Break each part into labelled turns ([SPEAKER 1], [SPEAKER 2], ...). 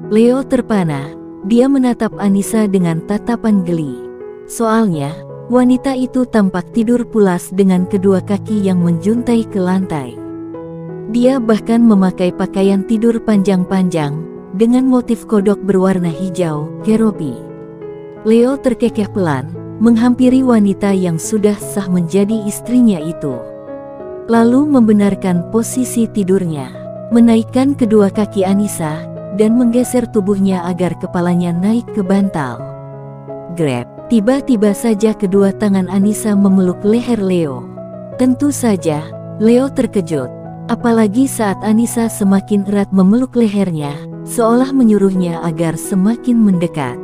[SPEAKER 1] Leo terpana, dia menatap Anissa dengan tatapan geli. Soalnya, wanita itu tampak tidur pulas dengan kedua kaki yang menjuntai ke lantai. Dia bahkan memakai pakaian tidur panjang-panjang, dengan motif kodok berwarna hijau, keropi. Leo terkekeh pelan, menghampiri wanita yang sudah sah menjadi istrinya itu. Lalu membenarkan posisi tidurnya, menaikkan kedua kaki Anissa, dan menggeser tubuhnya agar kepalanya naik ke bantal. Grab, tiba-tiba saja kedua tangan Anissa memeluk leher Leo. Tentu saja, Leo terkejut, apalagi saat Anissa semakin erat memeluk lehernya, seolah menyuruhnya agar semakin mendekat.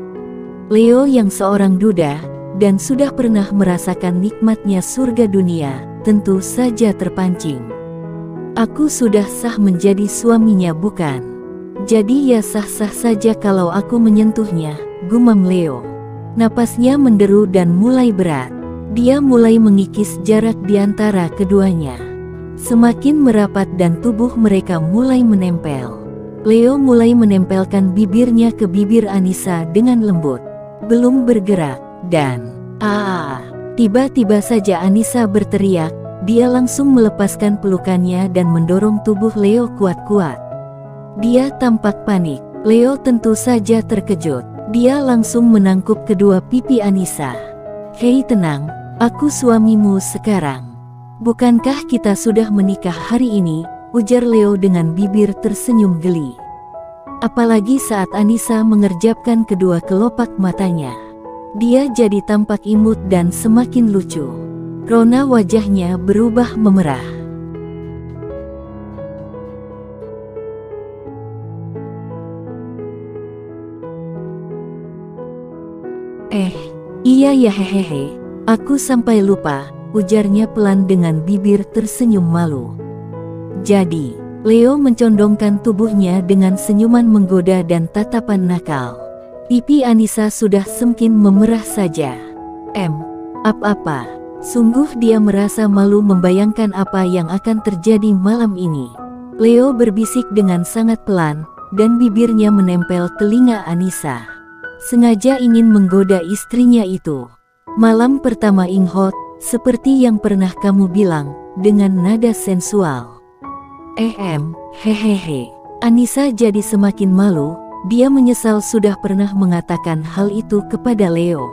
[SPEAKER 1] Leo yang seorang duda, dan sudah pernah merasakan nikmatnya surga dunia, tentu saja terpancing. Aku sudah sah menjadi suaminya bukan? Jadi ya sah-sah saja kalau aku menyentuhnya, gumam Leo. Napasnya menderu dan mulai berat. Dia mulai mengikis jarak di antara keduanya. Semakin merapat dan tubuh mereka mulai menempel. Leo mulai menempelkan bibirnya ke bibir Anissa dengan lembut. Belum bergerak, dan tiba-tiba saja Anissa berteriak. Dia langsung melepaskan pelukannya dan mendorong tubuh Leo kuat-kuat. Dia tampak panik. Leo tentu saja terkejut. Dia langsung menangkup kedua pipi Anissa. Hei tenang, aku suamimu sekarang. Bukankah kita sudah menikah hari ini? Ujar Leo dengan bibir tersenyum geli. Apalagi saat Anissa mengerjapkan kedua kelopak matanya. Dia jadi tampak imut dan semakin lucu. Rona wajahnya berubah memerah. Iya ya hehehe, aku sampai lupa, ujarnya pelan dengan bibir tersenyum malu. Jadi, Leo mencondongkan tubuhnya dengan senyuman menggoda dan tatapan nakal. Pipi Anissa sudah semakin memerah saja. Apa-apa? Sungguh dia merasa malu membayangkan apa yang akan terjadi malam ini. Leo berbisik dengan sangat pelan, dan bibirnya menempel telinga Anissa. Sengaja ingin menggoda istrinya itu. Malam pertama Inghot, seperti yang pernah kamu bilang, dengan nada sensual. Hehehe. Anissa jadi semakin malu, dia menyesal sudah pernah mengatakan hal itu kepada Leo.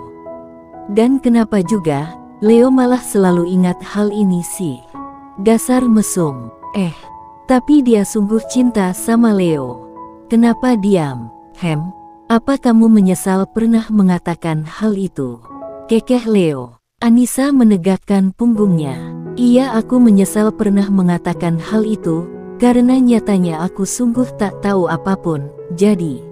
[SPEAKER 1] Dan kenapa juga, Leo malah selalu ingat hal ini sih. Dasar mesum. Tapi dia sungguh cinta sama Leo. Kenapa diam? Apa kamu menyesal pernah mengatakan hal itu? Kekeh Leo. Anissa menegakkan punggungnya. Iya, aku menyesal pernah mengatakan hal itu, karena nyatanya aku sungguh tak tahu apapun, jadi.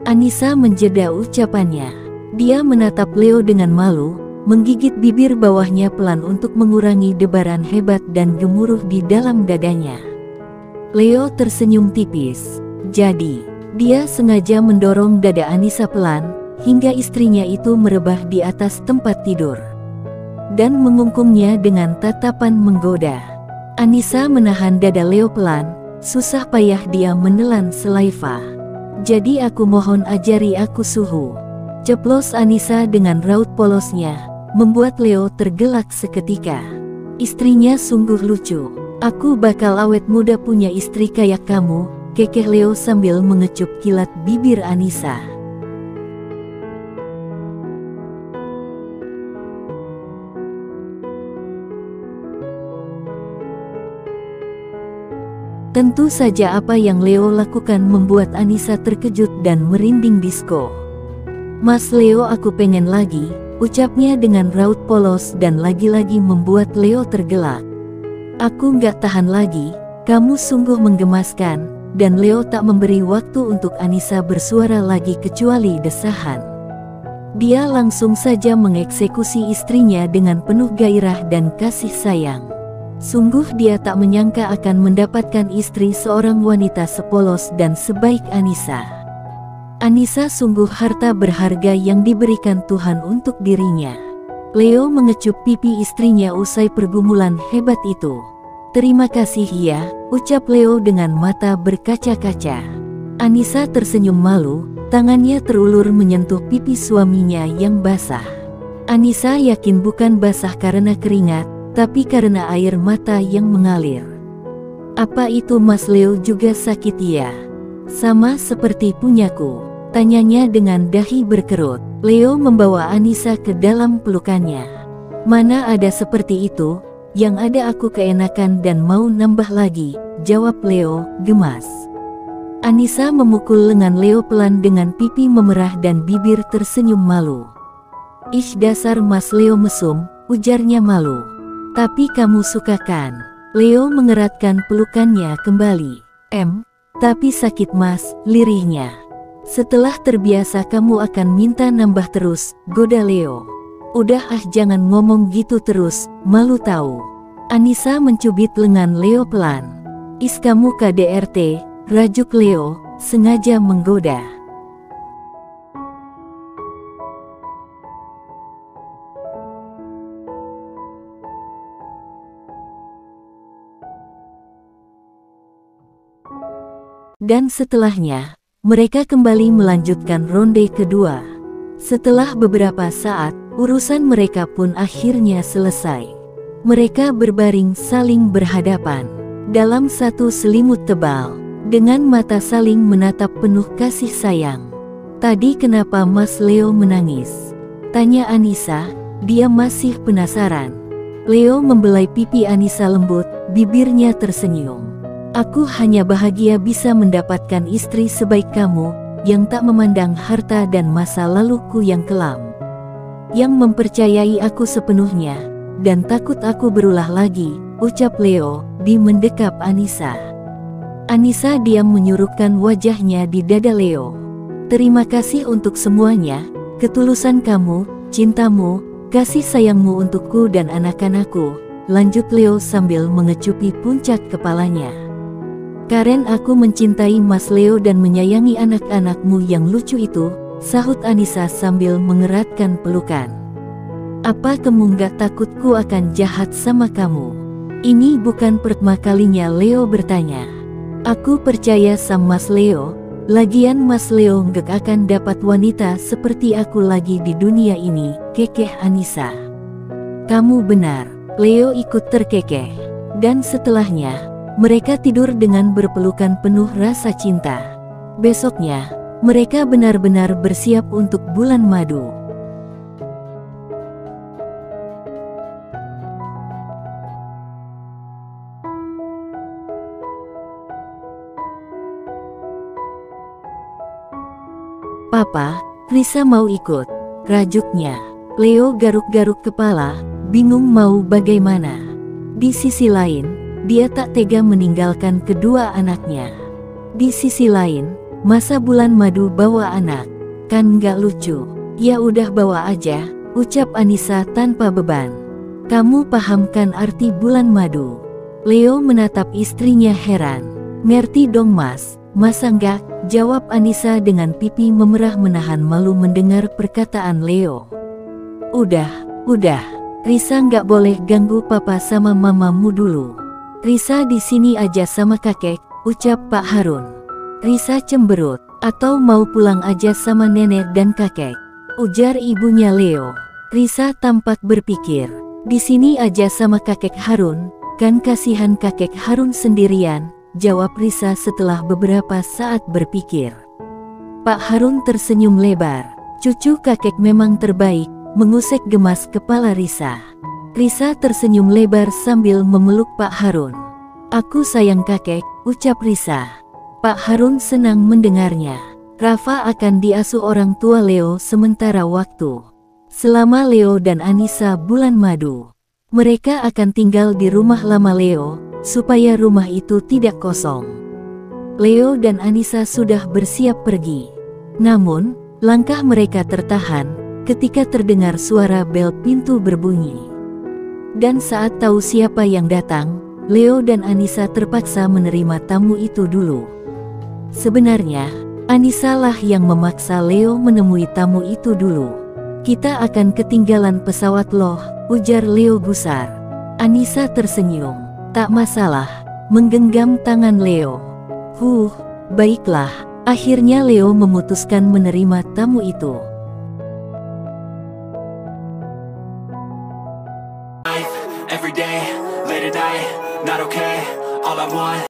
[SPEAKER 1] Anissa menjeda ucapannya. Dia menatap Leo dengan malu, menggigit bibir bawahnya pelan untuk mengurangi debaran hebat dan gemuruh di dalam dadanya. Leo tersenyum tipis. Jadi, dia sengaja mendorong dada Anissa pelan, hingga istrinya itu merebah di atas tempat tidur. Dan mengungkungnya dengan tatapan menggoda. Anissa menahan dada Leo pelan, susah payah dia menelan selaiva. Jadi aku mohon ajari aku suhu. Ceplos Anissa dengan raut polosnya, membuat Leo tergelak seketika. Istrinya sungguh lucu. Aku bakal awet muda punya istri kayak kamu, kekeh Leo sambil mengecup kilat bibir Anissa. Tentu saja apa yang Leo lakukan membuat Anissa terkejut dan merinding disko. Mas Leo, aku pengen lagi, ucapnya dengan raut polos dan lagi-lagi membuat Leo tergelak. Aku nggak tahan lagi, kamu sungguh menggemaskan, dan Leo tak memberi waktu untuk Anissa bersuara lagi kecuali desahan. Dia langsung saja mengeksekusi istrinya dengan penuh gairah dan kasih sayang. Sungguh dia tak menyangka akan mendapatkan istri seorang wanita sepolos dan sebaik Anissa. Anissa sungguh harta berharga yang diberikan Tuhan untuk dirinya. Leo mengecup pipi istrinya usai pergumulan hebat itu. Terima kasih ya, ucap Leo dengan mata berkaca-kaca. Anissa tersenyum malu, tangannya terulur menyentuh pipi suaminya yang basah. Anissa yakin bukan basah karena keringat, tapi karena air mata yang mengalir. Apa itu Mas Leo juga sakit ya? Sama seperti punyaku, tanyanya dengan dahi berkerut. Leo membawa Anissa ke dalam pelukannya. Mana ada seperti itu, yang ada aku keenakan dan mau nambah lagi, jawab Leo, gemas. Anissa memukul lengan Leo pelan dengan pipi memerah dan bibir tersenyum malu. Ih dasar Mas Leo mesum, ujarnya malu. Tapi kamu suka kan? Leo mengeratkan pelukannya kembali. Tapi sakit Mas, lirihnya. Setelah terbiasa kamu akan minta nambah terus, goda Leo. Udah jangan ngomong gitu terus, malu tahu. Anissa mencubit lengan Leo pelan. Is kamu KDRT, rajuk Leo, sengaja menggoda. Dan setelahnya, mereka kembali melanjutkan ronde kedua. Setelah beberapa saat, urusan mereka pun akhirnya selesai. Mereka berbaring saling berhadapan dalam satu selimut tebal, dengan mata saling menatap penuh kasih sayang. Tadi kenapa Mas Leo menangis? Tanya Anissa, dia masih penasaran. Leo membelai pipi Anissa lembut, bibirnya tersenyum. Aku hanya bahagia bisa mendapatkan istri sebaik kamu, yang tak memandang harta dan masa laluku yang kelam. Yang mempercayai aku sepenuhnya, dan takut aku berulah lagi, ucap Leo, di mendekap Anissa. Anissa diam menyurupkan wajahnya di dada Leo. Terima kasih untuk semuanya, ketulusan kamu, cintamu, kasih sayangmu untukku dan anak-anakku, lanjut Leo sambil mengecupi puncak kepalanya. Karen aku mencintai Mas Leo dan menyayangi anak-anakmu yang lucu itu, sahut Anissa sambil mengeratkan pelukan. Apa kamu gak takutku akan jahat sama kamu? Ini bukan pertama kalinya Leo bertanya. Aku percaya sama Mas Leo, lagian Mas Leo gak akan dapat wanita seperti aku lagi di dunia ini, kekeh Anissa. Kamu benar, Leo ikut terkekeh. Dan setelahnya, mereka tidur dengan berpelukan penuh rasa cinta. Besoknya, mereka benar-benar bersiap untuk bulan madu. Papa, Risa mau ikut, rajuknya. Leo garuk-garuk kepala, bingung mau bagaimana. Di sisi lain, dia tak tega meninggalkan kedua anaknya. Di sisi lain, masa bulan madu bawa anak, kan gak lucu. Ya udah bawa aja, ucap Anissa tanpa beban. Kamu paham kan arti bulan madu? Leo menatap istrinya heran. Ngerti dong Mas, masa enggak? Jawab Anissa dengan pipi memerah menahan malu mendengar perkataan Leo. Udah, Risa nggak boleh ganggu papa sama mamamu dulu. Risa di sini aja sama kakek, ucap Pak Harun. Risa cemberut, atau mau pulang aja sama nenek dan kakek, ujar ibunya Leo. Risa tampak berpikir, di sini aja sama kakek Harun, kan kasihan kakek Harun sendirian, jawab Risa setelah beberapa saat berpikir. Pak Harun tersenyum lebar, cucu kakek memang terbaik, mengusek gemas kepala Risa. Risa tersenyum lebar sambil memeluk Pak Harun. Aku sayang kakek, ucap Risa. Pak Harun senang mendengarnya. Rafa akan diasuh orang tua Leo sementara waktu. Selama Leo dan Anissa bulan madu, mereka akan tinggal di rumah lama Leo, supaya rumah itu tidak kosong. Leo dan Anissa sudah bersiap pergi. Namun, langkah mereka tertahan ketika terdengar suara bel pintu berbunyi. Dan saat tahu siapa yang datang, Leo dan Anissa terpaksa menerima tamu itu dulu. Sebenarnya, Anissa lah yang memaksa Leo menemui tamu itu dulu. Kita akan ketinggalan pesawat loh, ujar Leo gusar. Anissa tersenyum. Tak masalah, menggenggam tangan Leo. Baiklah, Akhirnya Leo memutuskan menerima tamu itu.
[SPEAKER 2] Every day, late at night, not okay. All I want